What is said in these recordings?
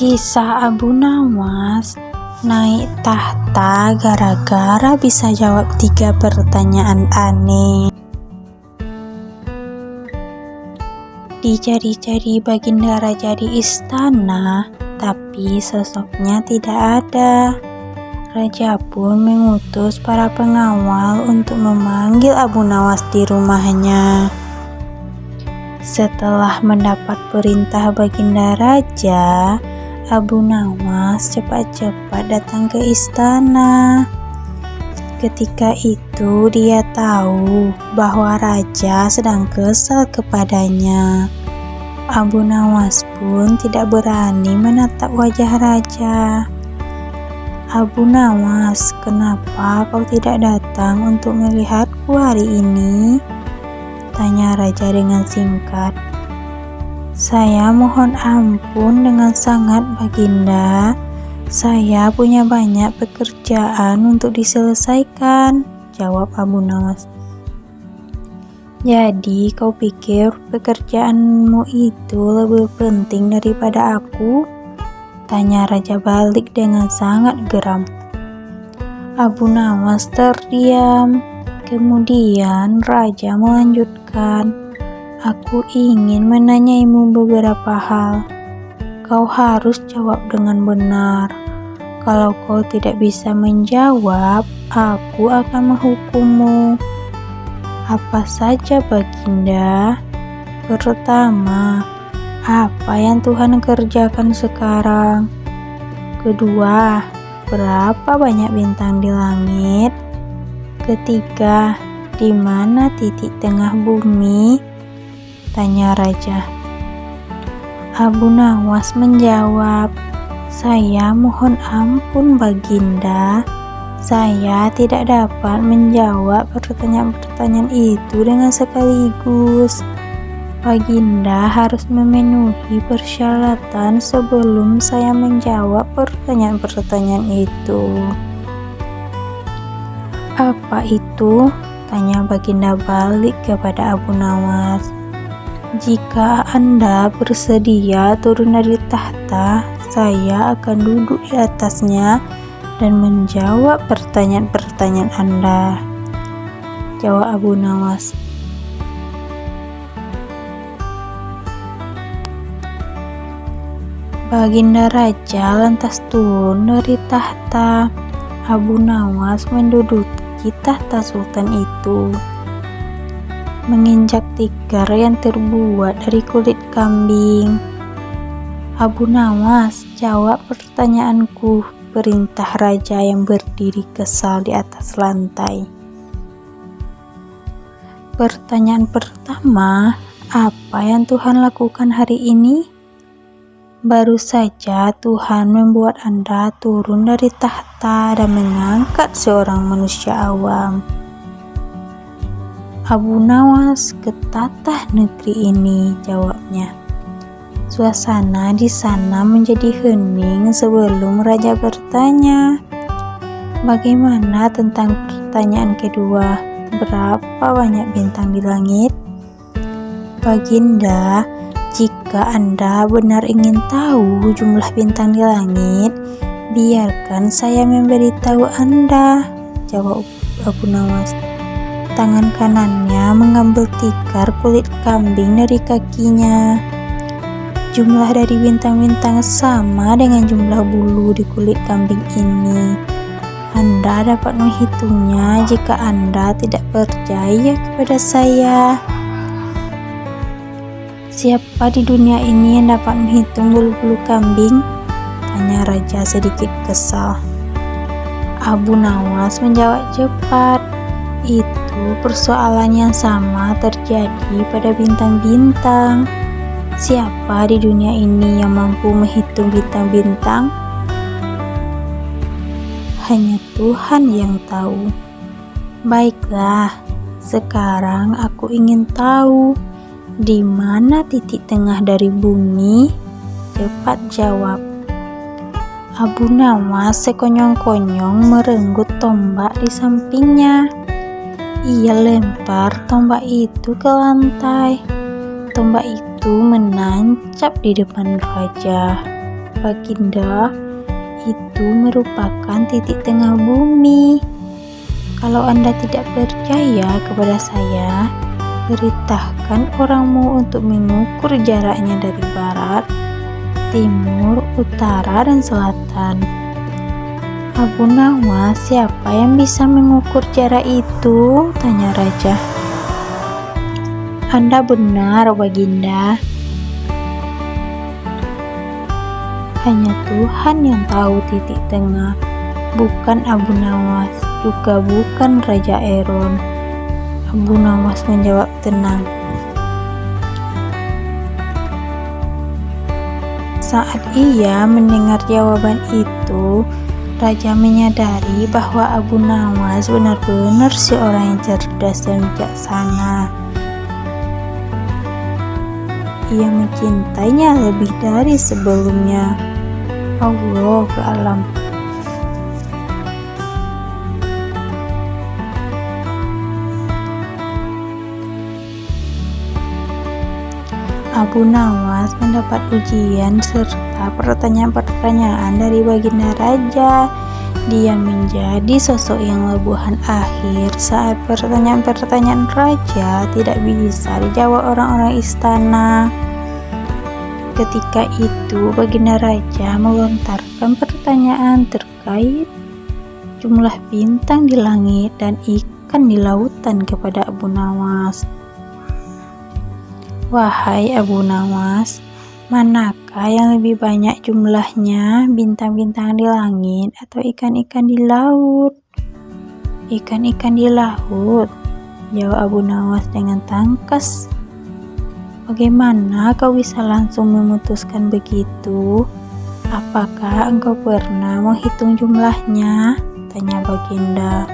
Kisah Abu Nawas naik tahta gara-gara bisa jawab 3 pertanyaan aneh. Dicari-cari baginda raja di istana, tapi sosoknya tidak ada. Raja pun mengutus para pengawal untuk memanggil Abu Nawas di rumahnya. Setelah mendapat perintah baginda raja, Abu Nawas cepat-cepat datang ke istana. Ketika itu dia tahu bahwa raja sedang kesal kepadanya. Abu Nawas pun tidak berani menatap wajah raja. "Abu Nawas, kenapa kau tidak datang untuk melihatku hari ini?" tanya raja dengan singkat. "Saya mohon ampun dengan sangat, baginda. Saya punya banyak pekerjaan untuk diselesaikan," jawab Abu Nawas. "Jadi kau pikir pekerjaanmu itu lebih penting daripada aku?" tanya raja balik dengan sangat geram. Abu Nawas terdiam. Kemudian raja melanjutkan, "Aku ingin menanyaimu beberapa hal. Kau harus jawab dengan benar. Kalau kau tidak bisa menjawab, aku akan menghukummu." "Apa saja, baginda?" "Pertama, apa yang Tuhan kerjakan sekarang? Kedua, berapa banyak bintang di langit? Ketiga, di mana titik tengah bumi?" tanya raja. Abu Nawas menjawab, "Saya mohon ampun, baginda. Saya tidak dapat menjawab pertanyaan-pertanyaan itu dengan sekaligus. Baginda harus memenuhi persyaratan sebelum saya menjawab pertanyaan-pertanyaan itu." "Apa itu?" tanya baginda balik kepada Abu Nawas. "Jika Anda bersedia turun dari tahta, saya akan duduk di atasnya dan menjawab pertanyaan-pertanyaan Anda," jawab Abu Nawas. Baginda raja lantas turun dari tahta. Abu Nawas menduduki tahta sultan itu, menginjak tikar yang terbuat dari kulit kambing. "Abu Nawas, jawab pertanyaanku," perintah raja yang berdiri kesal di atas lantai. Pertanyaan pertama, apa yang Tuhan lakukan hari ini? Baru saja Tuhan membuat Anda turun dari tahta dan mengangkat seorang manusia awam. "Abu Nawas, ke tatah negeri ini," jawabnya. Suasana di sana menjadi hening sebelum raja bertanya, "Bagaimana tentang pertanyaan kedua? Berapa banyak bintang di langit?" "Baginda, jika Anda benar ingin tahu jumlah bintang di langit, biarkan saya memberitahu Anda," jawab Abu Nawas. Tangan kanannya mengambil tikar kulit kambing dari kakinya. Jumlah dari bintang-bintang sama dengan jumlah bulu di kulit kambing ini. Anda dapat menghitungnya jika Anda tidak percaya kepada saya. "Siapa di dunia ini yang dapat menghitung bulu-bulu kambing?" tanya raja sedikit kesal. Abu Nawas menjawab cepat, "Itu persoalan yang sama terjadi pada bintang-bintang. Siapa di dunia ini yang mampu menghitung bintang-bintang? Hanya Tuhan yang tahu." "Baiklah, sekarang aku ingin tahu, di mana titik tengah dari bumi? Cepat jawab." Abu Nawas sekonyong-konyong merenggut tombak di sampingnya. Ia lempar tombak itu ke lantai. Tombak itu menancap di depan raja. Baginda, itu merupakan titik tengah bumi. Kalau Anda tidak percaya kepada saya, perintahkan orangmu untuk mengukur jaraknya dari barat, timur, utara, dan selatan. Abu Nawas, siapa yang bisa mengukur jarak itu? Tanya raja. Anda benar, Baginda. Hanya Tuhan yang tahu titik tengah, bukan Abu Nawas, juga bukan Raja Eron. Abu Nawas menjawab tenang. Saat ia mendengar jawaban itu, Raja menyadari bahwa Abu Nawas benar-benar seorang yang cerdas dan bijaksana. Ia mencintainya lebih dari sebelumnya. Allahu a'lam. Abu Nawas mendapat ujian serta pertanyaan-pertanyaan dari Baginda Raja. Dia menjadi sosok yang lebuhan akhir saat pertanyaan-pertanyaan Raja tidak bisa dijawab orang-orang istana. Ketika itu Baginda Raja melontarkan pertanyaan terkait jumlah bintang di langit dan ikan di lautan kepada Abu Nawas. Wahai Abu Nawas, manakah yang lebih banyak jumlahnya, bintang-bintang di langit atau ikan-ikan di laut? Ikan-ikan di laut, jawab Abu Nawas dengan tangkas. Bagaimana kau bisa langsung memutuskan begitu? Apakah engkau pernah menghitung jumlahnya? Tanya Baginda.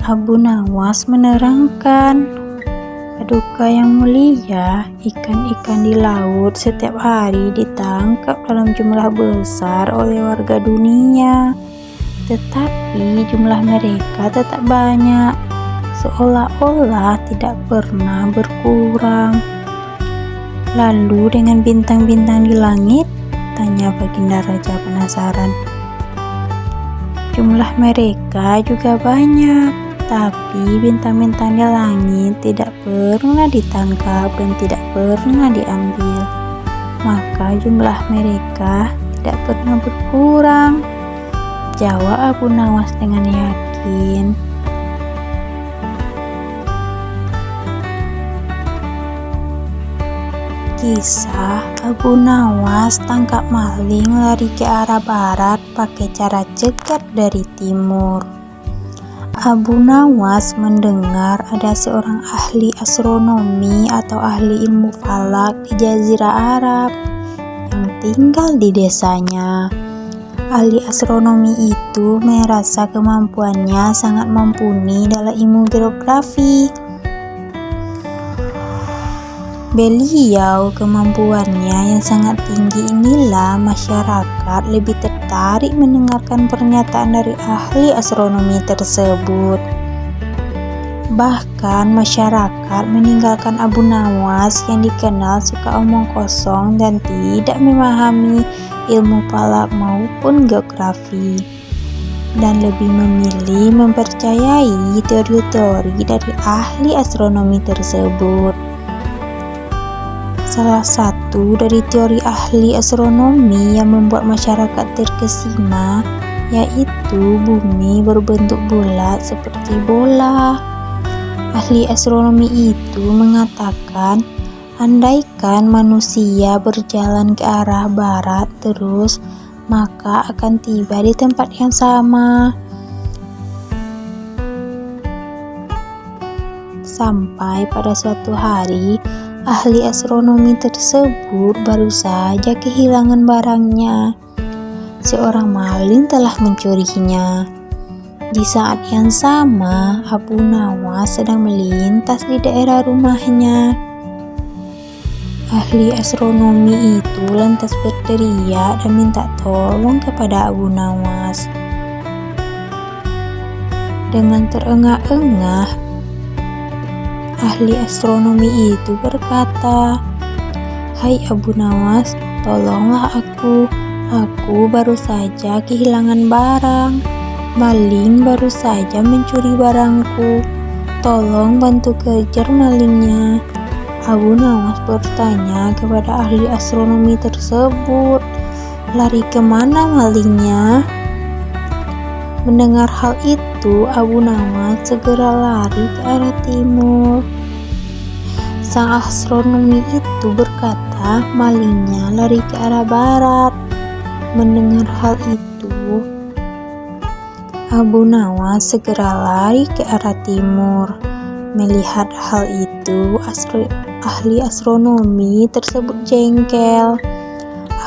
Abu Nawas menerangkan, Paduka yang mulia, ikan-ikan di laut setiap hari ditangkap dalam jumlah besar oleh warga dunia, tetapi jumlah mereka tetap banyak, seolah-olah tidak pernah berkurang. Lalu dengan bintang-bintang di langit? Tanya Baginda Raja penasaran. Jumlah mereka juga banyak, tapi bintang-bintang di langit tidak pernah ditangkap dan tidak pernah diambil. Maka jumlah mereka tidak pernah berkurang, jawab Abu Nawas dengan yakin. Kisah Abu Nawas tangkap maling lari ke arah barat pakai cara cegat dari timur. Abu Nawas mendengar ada seorang ahli astronomi atau ahli ilmu falak di Jazirah Arab yang tinggal di desanya. Ahli astronomi itu merasa kemampuannya sangat mumpuni dalam ilmu geografi. Beliau kemampuannya yang sangat tinggi inilah masyarakat lebih tertarik mendengarkan pernyataan dari ahli astronomi tersebut. Bahkan masyarakat meninggalkan Abu Nawas yang dikenal suka omong kosong dan tidak memahami ilmu falak maupun geografi, dan lebih memilih mempercayai teori-teori dari ahli astronomi tersebut. Salah satu dari teori ahli astronomi yang membuat masyarakat terkesima yaitu bumi berbentuk bulat seperti bola. Ahli astronomi itu mengatakan, andaikan manusia berjalan ke arah barat terus, maka akan tiba di tempat yang sama. Sampai pada suatu hari, ahli astronomi tersebut baru saja kehilangan barangnya. Seorang maling telah mencurinya. Di saat yang sama, Abu Nawas sedang melintas di daerah rumahnya. Ahli astronomi itu lantas berteriak dan minta tolong kepada Abu Nawas. Dengan terengah-engah, ahli astronomi itu berkata, "Hai Abu Nawas, tolonglah aku. Aku baru saja kehilangan barang. Maling baru saja mencuri barangku. Tolong bantu kejar malingnya." Abu Nawas bertanya kepada ahli astronomi tersebut, "Lari kemana malingnya?" Mendengar hal itu, Abu Nawas segera lari ke arah timur. Sang astronomi itu berkata malingnya lari ke arah barat. Mendengar hal itu, Abu Nawas segera lari ke arah timur. Melihat hal itu, ahli astronomi tersebut jengkel.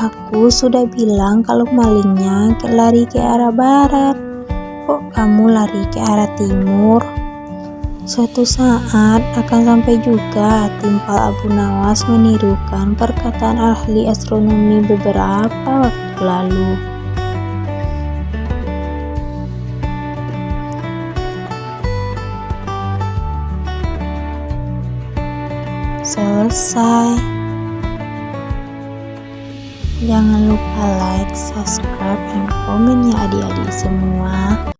"Aku sudah bilang kalau malingnya lari ke arah barat. Kok kamu lari ke arah timur?" Suatu saat akan sampai juga, timpal Abu Nawas menirukan perkataan ahli astronomi beberapa waktu lalu. Selesai. Jangan lupa like, subscribe, dan komen ya adik-adik semua.